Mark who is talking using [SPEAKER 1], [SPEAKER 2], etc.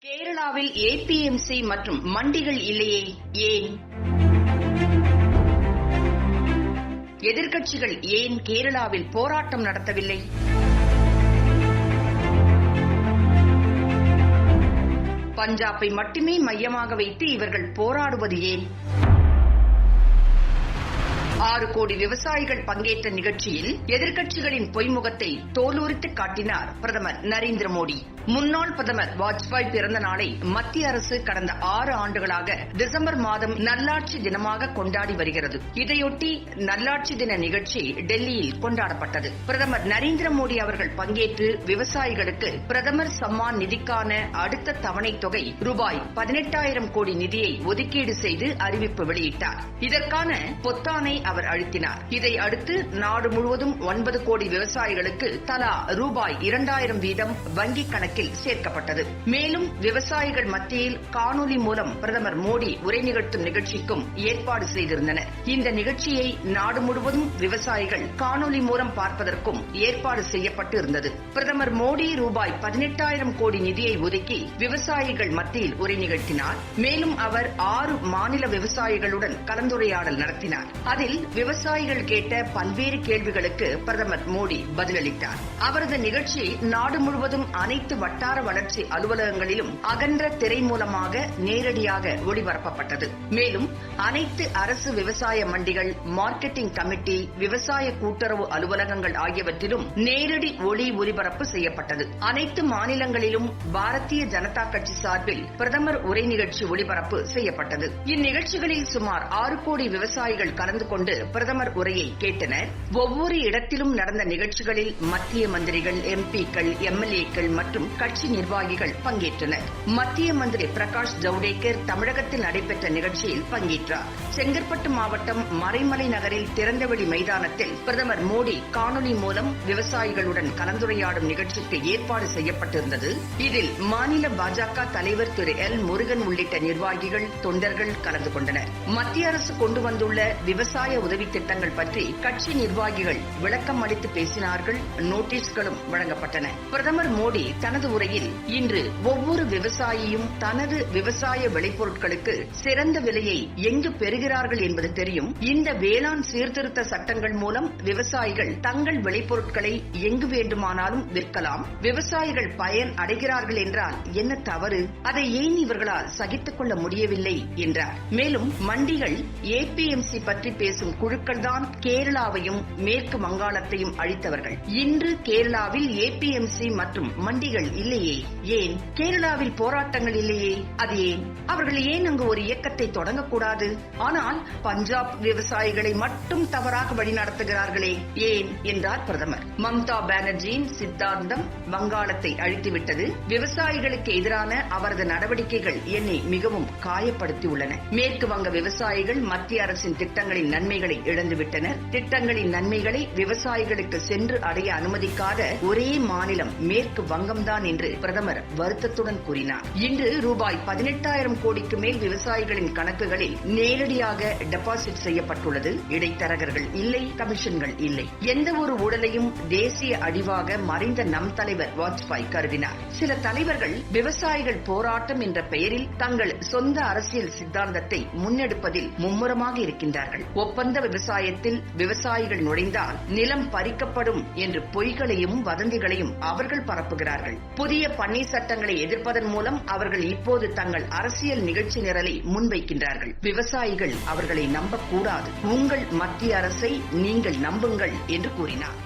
[SPEAKER 1] கேரளாவில் ஏபிஎம்சி மற்றும் மண்டிகள் இல்லையே, ஏன்? எதிர்க்கட்சிகள் ஏன் கேரளாவில் போராட்டம் நடத்தவில்லை? பஞ்சாபை மட்டுமே மையமாக வைத்து இவர்கள் போராடுவது ஏன்? 6 கோடி விவசாயிகள் பங்கேற்ற நிகழ்ச்சியில் எதிர்க்கட்சிகளின் பொய்முகத்தை தோலுரித்து காட்டினார் பிரதமர் நரேந்திர மோடி. முன்னாள் பிரதமர் வாஜ்பாய் பிறந்த நாளை மத்திய அரசு கடந்த 6 ஆண்டுகளாக டிசம்பர் மாதம் நல்லாட்சி தினமாக கொண்டாடி வருகிறது. இதையொட்டி நல்லாட்சி தின நிகழ்ச்சி டெல்லியில் கொண்டாடப்பட்டது. பிரதமர் நரேந்திர மோடி அவர்கள் பங்கேற்று விவசாயிகளுக்கு பிரதமர் சம்மான் நிதிக்கான அடுத்த தவணை தொகை ரூபாய் 18,000 கோடி நிதியை ஒதுக்கீடு செய்து அறிவிப்பு வெளியிட்டார். இதற்கான பொத்தானை அவர் அழுத்தினார். இதை அடுத்து நாடு முழுவதும் 9 கோடி விவசாயிகளுக்கு தலா ரூபாய் 2,000 வீதம் வங்கிக் கணக்கில் சேர்க்கப்பட்டது. மேலும் விவசாயிகள் மத்தியில் காணொலி மூலம் பிரதமர் மோடி உரை நிகழ்த்தும் நிகழ்ச்சிக்கும் ஏற்பாடு செய்திருந்தனர். இந்த நிகழ்ச்சியை நாடு முழுவதும் விவசாயிகள் காணொலி மூலம் பார்ப்பதற்கும் ஏற்பாடு செய்யப்பட்டு இருந்தது. பிரதமர் மோடி ரூபாய் 18,000 கோடி நிதியை ஒதுக்கி விவசாயிகள் மத்தியில் உரை நிகழ்த்தினார். மேலும் அவர் 6 மாநில விவசாயிகளுடன் கலந்துரையாடல் நடத்தினார். அதில் விவசாயிகள் கேட்ட பல்வேறு கேள்விகளுக்கு பிரதமர் மோடி பதிலளித்தார். அவரது நிகழ்ச்சி நாடு முழுவதும் அனைத்து வட்டார வளர்ச்சி அலுவலகங்களிலும் அகன்ற திரை மூலமாக நேரடியாக ஒளிபரப்பப்பட்டது. மேலும் அனைத்து அரசு விவசாய மண்டிகள், மார்க்கெட்டிங் கமிட்டி, விவசாய கூட்டுறவு அலுவலகங்கள் ஆகியவற்றிலும் நேரடி ஒளி ஒலிபரப்பு செய்யப்பட்டது. அனைத்து மாநிலங்களிலும் பாரதிய ஜனதா கட்சி சார்பில் பிரதமர் உரை நிகழ்ச்சி ஒளிபரப்பு செய்யப்பட்டது. இந்நிகழ்ச்சிகளில் சுமார் 6 கோடி விவசாயிகள் கலந்து கொண்டு பிரதமர் உரையை கேட்டனர். ஒவ்வொரு இடத்திலும் நடந்த நிகழ்ச்சிகளில் மத்திய மந்திரிகள், எம்பிக்கள், எம்எல்ஏக்கள் மற்றும் கட்சி நிர்வாகிகள் பங்கேற்றனர். மத்திய மந்திரி பிரகாஷ் ஜவ்டேகர் தமிழகத்தில் நடைபெற்ற நிகழ்ச்சியில் பங்கேற்றார். செங்கற்பட்டு மாவட்டம் மறைமலை நகரில் திறந்தவெளி மைதானத்தில் பிரதமர் மோடி காணொலி மூலம் விவசாயிகளுடன் கலந்துரையாடும் நிகழ்ச்சிக்கு ஏற்பாடு செய்யப்பட்டிருந்தது. இதில் மாநில பாஜக தலைவர் திரு எல் முருகன் உள்ளிட்ட நிர்வாகிகள், தொண்டர்கள் கலந்து கொண்டனர். மத்திய அரசு கொண்டு வந்துள்ள விவசாய உதவி திட்டங்கள் பற்றி கட்சி நிர்வாகிகள் விளக்கம் அளித்து பேசினார்கள். நோட்டீஸ்களும் வழங்கப்பட்டன. பிரதமர் மோடி தனது உரையில் இன்று ஒவ்வொரு விவசாயியும் தனது விவசாய விளைபொருட்களுக்கு சிறந்த விலையை எங்கு பெறுகிறார்கள் என்பது தெரியும். இந்த வேளாண் சீர்திருத்த சட்டங்கள் மூலம் விவசாயிகள் தங்கள் விளைபொருட்களை எங்கு வேண்டுமானாலும் விற்கலாம். விவசாயிகள் பயன் அடைகிறார்கள் என்றால் என்ன தவறு? அதை ஏன் இவர்களால் சகித்துக் கொள்ள முடியவில்லை என்றார். மேலும் மண்டிகள், ஏபிஎம்சி பற்றி பேசும் குழுக்கள் தான் கேரளாவையும் மேற்கு வங்காளத்தையும் அழித்தவர்கள். இன்று கேரளாவில் ஏபிஎம்சி மற்றும் மண்டிகள் இல்லையே, ஏன்? கேரளாவில் போராட்டங்கள் இல்லையே, அது ஏன்? அவர்கள் ஏன் அங்கு ஒரு இயக்கத்தை தொடங்கக்கூடாது? ஆனால் பஞ்சாப் விவசாயிகளை மட்டும் தவறாக வழிநடத்துகிறார்களே, ஏன் என்றார் பிரதமர். மம்தா பானர்ஜியின் சித்தாந்தம் வங்காளத்தை அழித்துவிட்டது. விவசாயிகளுக்கு எதிரான அவரது நடவடிக்கைகள் என்னை மிகவும் காயப்படுத்தியுள்ளன. மேற்கு வங்க விவசாயிகள் மத்திய அரசின் திட்டங்களின் நன்மைகளை இழந்துவிட்டனர். திட்டங்களின் நன்மைகளை விவசாயிகளுக்கு சென்று அடைய அனுமதிக்காத ஒரே மாநிலம் மேற்கு வங்கம்தான் என்று பிரதமர் வருத்தத்துடன் கூறினார். இன்று ரூபாய் 18,000 கோடிக்கு மேல் விவசாயிகளின் கணக்குகளில் நேரடியாக டெபாசிட் செய்யப்பட்டுள்ளது. இடைத்தரகர்கள் இல்லை, கமிஷன்கள் இல்லை. எந்த ஒரு ஊழலையும் தேசிய அழிவாக மறைந்த நம் தலைவர் வாஜ்பாய் கருதினார். சில தலைவர்கள் விவசாயிகள் போராட்டம் என்ற பெயரில் தங்கள் சொந்த அரசியல் சித்தாந்தத்தை முன்னெடுப்பதில் மும்முரமாக இருக்கின்றார்கள். ஒப்பந்த விவசாயத்தில் விவசாயிகள் நுழைந்தால் நிலம் பறிக்கப்படும் என்று பொய்களையும் வதந்திகளையும் அவர்கள் பரப்புகிறார்கள். புதிய பண்ணை சட்டங்களை எதிர்ப்பதன் மூலம் அவர்கள் இப்போது தங்கள் அரசியல் நிகழ்ச்சி நிரலை முன்வைக்கின்றார்கள். விவசாயிகள் அவர்களை நம்பக்கூடாது. உங்கள் மத்திய அரசை நீங்கள் நம்புங்கள் என்று கூறினார்.